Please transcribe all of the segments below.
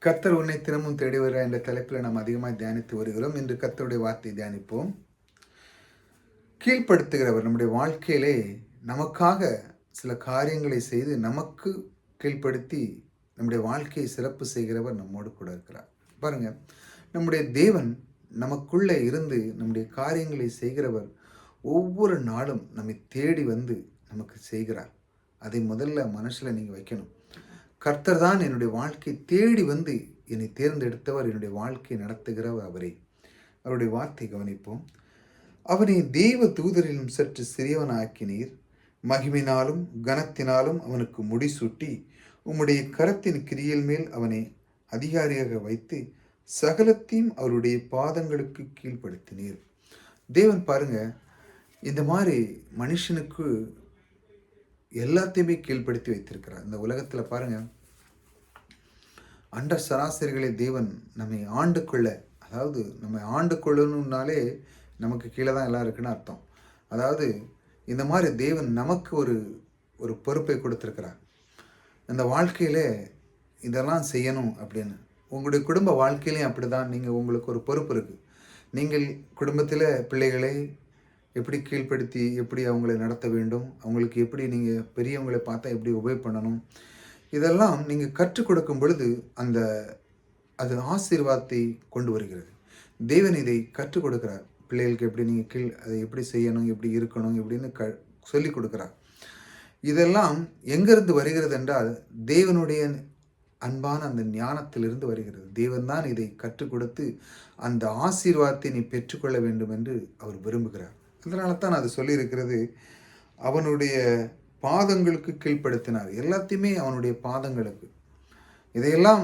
கர்த்தர் உன்னை தினமும் தேடி வருகிறார் என்ற தலைப்பில் நாம் அதிகமாக தியானித்து வருகிறோம். இன்று கர்த்தருடைய வார்த்தையை தியானிப்போம். கீழ்ப்படுத்துகிறவர் நம்முடைய வாழ்க்கையிலே நமக்காக சில காரியங்களை செய்து நமக்கு கீழ்ப்படுத்தி நம்முடைய வாழ்க்கையை சிறப்பு செய்கிறவர் நம்மோடு கூட இருக்கிறார். பாருங்க, நம்முடைய தேவன் நமக்குள்ளே இருந்து நம்முடைய காரியங்களை செய்கிறவர் ஒவ்வொரு நாளும் நம்மை தேடி வந்து நமக்கு செய்கிறார். அதை முதல்ல மனசில் நீங்கள் வைக்கணும். கர்த்தர் தான் என்னுடைய வாழ்க்கையை தேடி வந்து என்னை தேர்ந்தெடுத்தவர், என்னுடைய வாழ்க்கையை நடத்துகிறவர் அவரே. அவருடைய வார்த்தை கவனிப்போம். அவனை தெய்வ தூதரிலும் சற்று சிறியவனாக்கினீர், மகிமையினாலும் கனத்தினாலும் அவனுக்கு முடிசூட்டி உம்முடைய கரத்தின் கிரியல் மேல் அவனை அதிகாரியாக வைத்து சகலத்தையும் அவருடைய பாதங்களுக்கு கீழ்ப்படுத்தினீர். தேவன் பாருங்க, இந்த மாதிரி மனுஷனுக்கு எல்லாத்தையுமே கீழ்ப்படுத்தி வைத்திருக்கிறார். இந்த உலகத்தில் பாருங்க, அண்ட சராசரிகளை தேவன் நம்மை ஆண்டு கொள்ள, அதாவது நம்ம ஆண்டு கொள்ளணும்னாலே நமக்கு கீழே தான் எல்லாம் இருக்குன்னு அர்த்தம். அதாவது இந்த மாதிரி தேவன் நமக்கு ஒரு பொறுப்பை கொடுத்துருக்கிறார். இந்த வாழ்க்கையில் இதெல்லாம் செய்யணும் அப்படின்னு. உங்களுடைய குடும்ப வாழ்க்கையிலையும் அப்படி தான். நீங்கள் உங்களுக்கு ஒரு பொறுப்பு இருக்குது. நீங்கள் குடும்பத்தில் பிள்ளைகளை எப்படி கீழ்ப்படுத்தி எப்படி அவங்களை நடத்த வேண்டும், அவங்களுக்கு எப்படி நீங்கள் பெரியவங்களை பார்த்தா எப்படி உபயோக பண்ணணும், இதெல்லாம் நீங்கள் கற்றுக் கொடுக்கும் பொழுது அது ஆசீர்வாதத்தை கொண்டு வருகிறது. தேவன் இதை கற்றுக் கொடுக்கிறார். பிள்ளைகளுக்கு எப்படி நீங்கள் அதை எப்படி செய்யணும், எப்படி இருக்கணும் எப்படின்னு சொல்லிக் கொடுக்குறார். இதெல்லாம் எங்கிருந்து வருகிறது என்றால் தேவனுடைய அன்பான அந்த ஞானத்திலிருந்து வருகிறது. தேவன் தான் இதை கற்றுக் கொடுத்து அந்த ஆசீர்வாதத்தை நீ பெற்றுக்கொள்ள வேண்டும் என்று அவர் விரும்புகிறார். அதனால தான் அது சொல்லியிருக்கிறது, அவனுடைய பாதங்களுக்கு கீழ்ப்படுத்தினார். எல்லாத்தையுமே அவனுடைய பாதங்களுக்கு, இதையெல்லாம்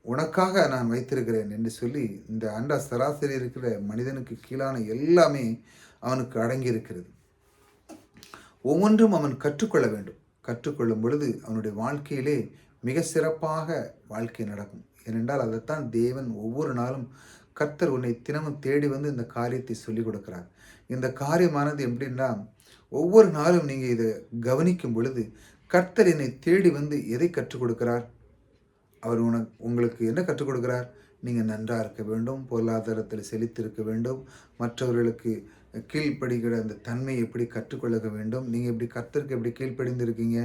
உனக்காக நான் வைத்திருக்கிறேன் என்று சொல்லி இந்த அண்ட சராசரி இருக்கிற மனிதனுக்கு கீழான எல்லாமே அவனுக்கு அடங்கி இருக்கிறது. ஒவ்வொன்றும் அவன் கற்றுக்கொள்ள வேண்டும். கற்றுக்கொள்ளும் பொழுது அவனுடைய வாழ்க்கையிலே மிக சிறப்பாக வாழ்க்கை நடக்கும். ஏனென்றால் அதைத்தான் தேவன் ஒவ்வொரு நாளும் கர்த்தர் உன்னை தினமும் தேடி வந்து இந்த காரியத்தை சொல்லிக் கொடுக்கிறார். இந்த காரியமானது எப்படின்னா, ஒவ்வொரு நாளும் நீங்கள் இதை கவனிக்கும் பொழுது கர்த்தர் என்னை தேடி வந்து எதை கற்றுக் கொடுக்கிறார்? அவர் உங்களுக்கு என்ன கற்றுக் கொடுக்கிறார்? நீங்கள் நன்றாக இருக்க வேண்டும், பொருளாதாரத்தில் செழித்திருக்க வேண்டும், மற்றவர்களுக்கு கீழ்ப்படுகிற அந்த தன்மை எப்படி கற்றுக்கொள்ள வேண்டும், நீங்கள் எப்படி கர்த்தருக்கு எப்படி கீழ்ப்படிந்திருக்கீங்க,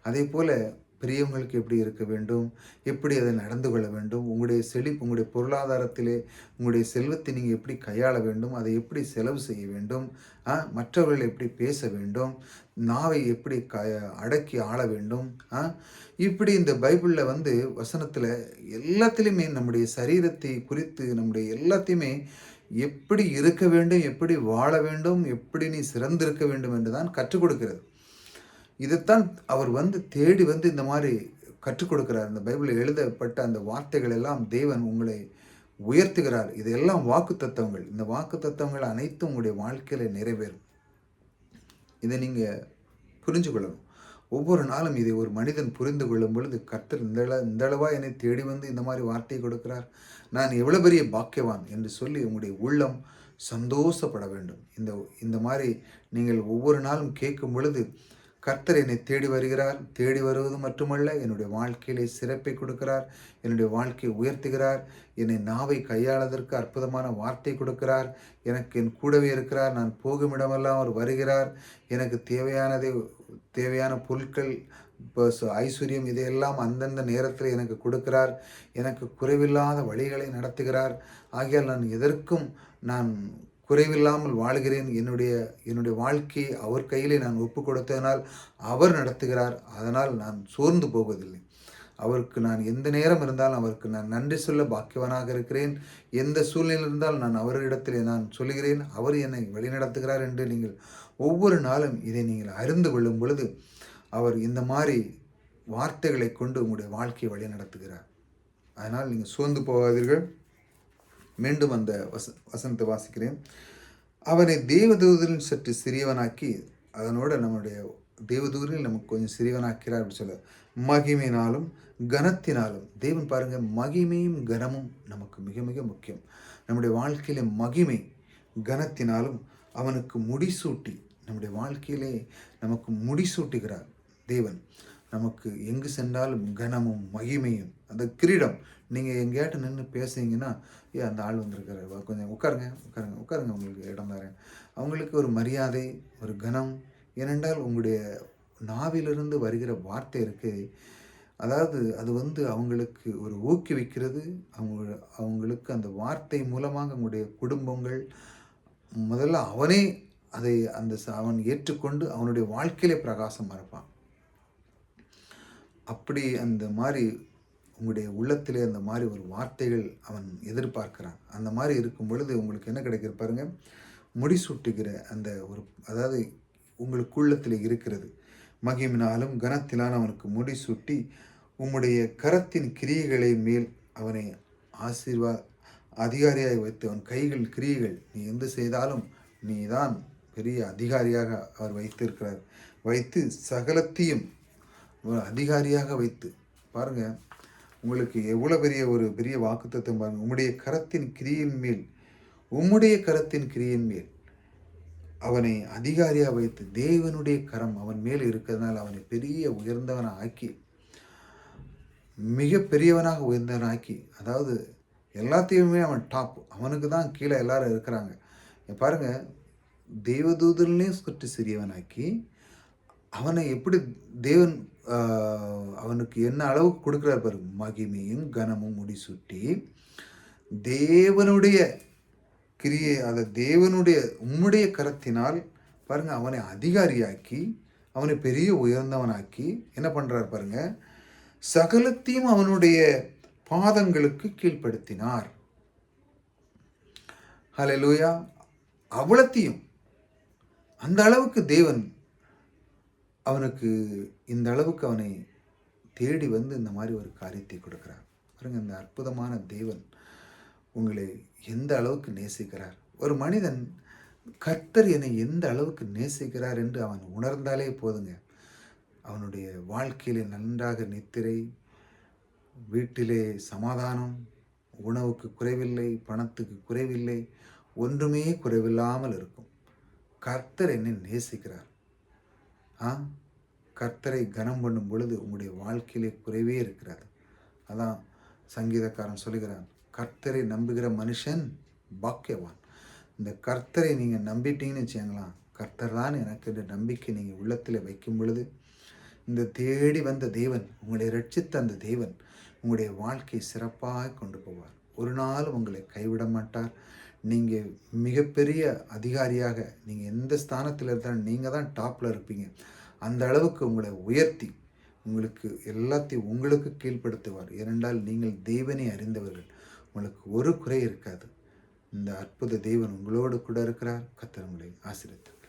அதே போல் பெரியவங்களுக்கு எப்படி இருக்க வேண்டும், எப்படி அதை நடந்து கொள்ள வேண்டும், உங்களுடைய பொருளாதாரத்திலே உங்களுடைய செல்வத்தை நீங்கள் எப்படி கையாள வேண்டும், அதை எப்படி செலவு செய்ய வேண்டும், மற்றவர்களை எப்படி பேச வேண்டும், நாவை எப்படி அடக்கி ஆள வேண்டும், இப்படி இந்த பைபிளில் வசனத்தில் எல்லாத்திலையுமே நம்முடைய சரீரத்தை குறித்து நம்முடைய எல்லாத்தையுமே எப்படி இருக்க வேண்டும், எப்படி வாழ வேண்டும், எப்படி நீ சிறந்திருக்க வேண்டும் என்று தான் கற்றுக் கொடுக்கிறது. இதைத்தான் அவர் தேடி இந்த மாதிரி கற்றுக் கொடுக்கிறார். இந்த பைபிளில் எழுதப்பட்ட அந்த வார்த்தைகள் எல்லாம் தேவன் உங்களை உயர்த்துகிறார். இதெல்லாம் வாக்கு தத்துவங்கள். இந்த வாக்கு தத்துவங்கள் அனைத்தும் உங்களுடைய வாழ்க்கையில் நிறைவேறும். இதை நீங்கள் புரிஞ்சு கொள்ளணும். ஒவ்வொரு நாளும் இதை ஒரு மனிதன் புரிந்து கொள்ளும் பொழுது, கர்த்தர் இந்த அளவா என்னை தேடி இந்த மாதிரி வார்த்தையை கொடுக்கிறார், நான் எவ்வளோ பெரிய பாக்கியவான் என்று சொல்லி உங்களுடைய உள்ளம் சந்தோஷப்பட வேண்டும். இந்த மாதிரி நீங்கள் ஒவ்வொரு நாளும் கேட்கும் பொழுது, கர்த்தர் என்னை தேடி வருகிறார், தேடி வருவது மட்டுமல்ல, என்னுடைய வாழ்க்கையிலே சிறப்பை கொடுக்கிறார், என்னுடைய வாழ்க்கையை உயர்த்துகிறார், என்னை நாவை கையாளதற்கு அற்புதமான வார்த்தை கொடுக்கிறார், எனக்கு என் கூடவே இருக்கிறார், நான் போகும் இடமெல்லாம் அவர் வருகிறார், எனக்கு தேவையான பொருட்கள், ஐஸ்வர்யம் இதையெல்லாம் அந்தந்த நேரத்தில் எனக்கு கொடுக்கிறார், எனக்கு குறைவில்லாத வழிகளை நடத்துகிறார். ஆகையால் நான் எதற்கும் குறைவில்லாமல் வாழ்கிறேன். என்னுடைய வாழ்க்கையை அவர் கையிலே நான் ஒப்பு கொடுத்ததனால் அவர் நடத்துகிறார். அதனால் நான் சோர்ந்து போவதில்லை. அவருக்கு நான் எந்த நேரம் இருந்தாலும் அவருக்கு நான் நன்றி சொல்ல பாக்கியவனாக இருக்கிறேன். எந்த சூழ்நிலை இருந்தாலும் நான் அவரிடத்தில் நான் சொல்லுகிறேன், அவர் என்னை வழிநடத்துகிறார் என்று நீங்கள் ஒவ்வொரு நாளும் இதை நீங்கள் அறிந்து கொள்ளும் பொழுது அவர் இந்த மாதிரி வார்த்தைகளை கொண்டு உங்களுடைய வாழ்க்கையை வழி நடத்துகிறார். அதனால் நீங்கள் சோர்ந்து போகாதீர்கள். மீண்டும் அந்த வசனத்தை வாசிக்கிறேன். அவனை தேவதூதரில் சற்று சிறியவனாக்கி, அதனோட நம்முடைய தேவதூதரில் நமக்கு கொஞ்சம் சிறியவனாக்கிறார் அப்படி சொல்ல, மகிமையினாலும் கனத்தினாலும். தேவன் பாருங்க, மகிமையும் கனமும் நமக்கு மிக மிக முக்கியம். நம்முடைய வாழ்க்கையில மகிமை கனத்தினாலும் அவனுக்கு முடிசூட்டி, நம்முடைய வாழ்க்கையிலே நமக்கு முடிசூட்டுகிறார் தேவன். நமக்கு எங்கு சென்றாலும் கனமும் மகிமையும், அந்த கிரீடம் நீங்கள் எங்கேயாட்டு நின்று பேசுனீங்கன்னா, அந்த ஆள் வந்திருக்காரு, கொஞ்சம் உட்காருங்க உட்காருங்க உட்காருங்க, உங்களுக்கு இடம் தரேன். அவங்களுக்கு ஒரு மரியாதை, ஒரு கனம். ஏனென்றால் உங்களுடைய நாவிலிருந்து வருகிற வார்த்தை இருக்கு, அதாவது அது அவங்களுக்கு ஒரு ஊக்குவிக்கிறது. அவங்களுக்கு அந்த வார்த்தை மூலமாக உங்களுடைய குடும்பங்கள் முதல்ல அவனே அதை அவன் ஏற்றுக்கொண்டு அவனுடைய வாழ்க்கையிலே பிரகாசம் மறப்பான். அப்படி அந்த மாதிரி உங்களுடைய உள்ளத்திலே அந்த மாதிரி ஒரு வார்த்தைகள் அவன் எதிர்பார்க்கிறான். அந்த மாதிரி இருக்கும் பொழுது உங்களுக்கு என்ன கிடைக்கிற பாருங்க, முடிசூட்டுகிற அந்த ஒரு, அதாவது உங்களுக்கு உள்ளத்தில் இருக்கிறது, மகிமினாலும் கனத்தினாலும் அவனுக்கு முடிசூட்டி உம்முடைய கரத்தின் கிரியைகளை மேல் அவனை அதிகாரியாக வைத்து, அவன் கைகள் கிரியைகள் நீ எந்த செய்தாலும் நீ தான் பெரிய அதிகாரியாக அவர் வைத்திருக்கிறார். வைத்து சகலத்தையும் அதிகாரியாக வைத்து பாருங்க, உங்களுக்கு எவ்வளோ பெரிய வாக்குத்தத்தம் பாருங்க. உம்முடைய கரத்தின் கிரியின் மேல் அவனை அதிகாரியாக வைத்து, தேவனுடைய கரம் அவன் மேல் இருக்கிறதுனால அவனை பெரிய உயர்ந்தவனாக ஆக்கி, மிக பெரியவனாக உயர்ந்தவனாக்கி, அதாவது எல்லாத்தையுமே அவன் டாப், அவனுக்கு தான் கீழே எல்லாரும் இருக்கிறாங்க. பாருங்க, தேவதூதர்களையும் சுற்றி சிறியவனாக்கி அவனை எப்படி தேவன் அவனுக்கு என்ன அளவுக்கு கொடுக்குறார் பாருங்க, மகிமையும் கனமும் முடிசூட்டி தேவனுடைய கிரியை, அதை தேவனுடைய உம்முடைய கரத்தினால் பாருங்க அவனை அதிகாரியாக்கி, அவனை பெரிய உயர்ந்தவனாக்கி என்ன பண்றார் பாருங்க, சகலத்தையும் அவனுடைய பாதங்களுக்கு கீழ்ப்படுத்தினார். ஹல்லேலூயா. அவ்வளத்தையும் அந்த அளவுக்கு தேவன் அவனுக்கு இந்த அளவுக்கு அவனை தேடி இந்த மாதிரி ஒரு காரியத்தை கொடுக்கிறார் பாருங்க. இந்த அற்புதமான தேவன் உங்களை எந்த அளவுக்கு நேசிக்கிறார். ஒரு மனிதன் கர்த்தர் என்னை எந்த அளவுக்கு நேசிக்கிறார் என்று அவன் உணர்ந்தாலே போதுங்க, அவனுடைய வாழ்க்கையிலே நன்றாக நித்திரை, வீட்டிலே சமாதானம், உணவுக்கு குறைவில்லை, பணத்துக்கு குறைவில்லை, ஒன்றுமே குறைவில்லாமல் இருக்கும். கர்த்தர் என்னை நேசிக்கிறார். கர்த்தரை கனம் பண்ணும் பொழுது உங்களுடைய வாழ்க்கையிலே குறைவே இருக்கிறது. அதான் சங்கீதக்காரன் சொல்லுகிறான், கர்த்தரை நம்புகிற மனுஷன் பாக்கியவான். இந்த கர்த்தரை நீங்கள் நம்பிட்டீங்கன்னு வச்சுங்களா, கர்த்தர் தான் எனக்கு என்ற நம்பிக்கை நீங்கள் உள்ளத்தில் வைக்கும் பொழுது, இந்த தேடி வந்த தேவன், உங்களை ரட்சித்த அந்த தேவன் உங்களுடைய வாழ்க்கையை சிறப்பாக கொண்டு போவார். ஒரு நாள் உங்களை கைவிட மாட்டார். நீங்கள் மிகப்பெரிய அதிகாரியாக, நீங்கள் எந்த ஸ்தானத்தில் இருந்தாலும் நீங்கள் தான் டாப்பில் இருப்பீங்க. அந்த அளவுக்கு உங்களை உயர்த்தி உங்களுக்கு எல்லாத்தையும் உங்களுக்கு கீழ்ப்படுத்துவார். ஏனென்றால் நீங்கள் தேவனை அறிந்தவர்கள், உங்களுக்கு ஒரு குறை இருக்காது. இந்த அற்புத தேவன் உங்களோடு கூட இருக்கிறார். கர்த்தர் உங்களை ஆசீர்வதிப்பார்.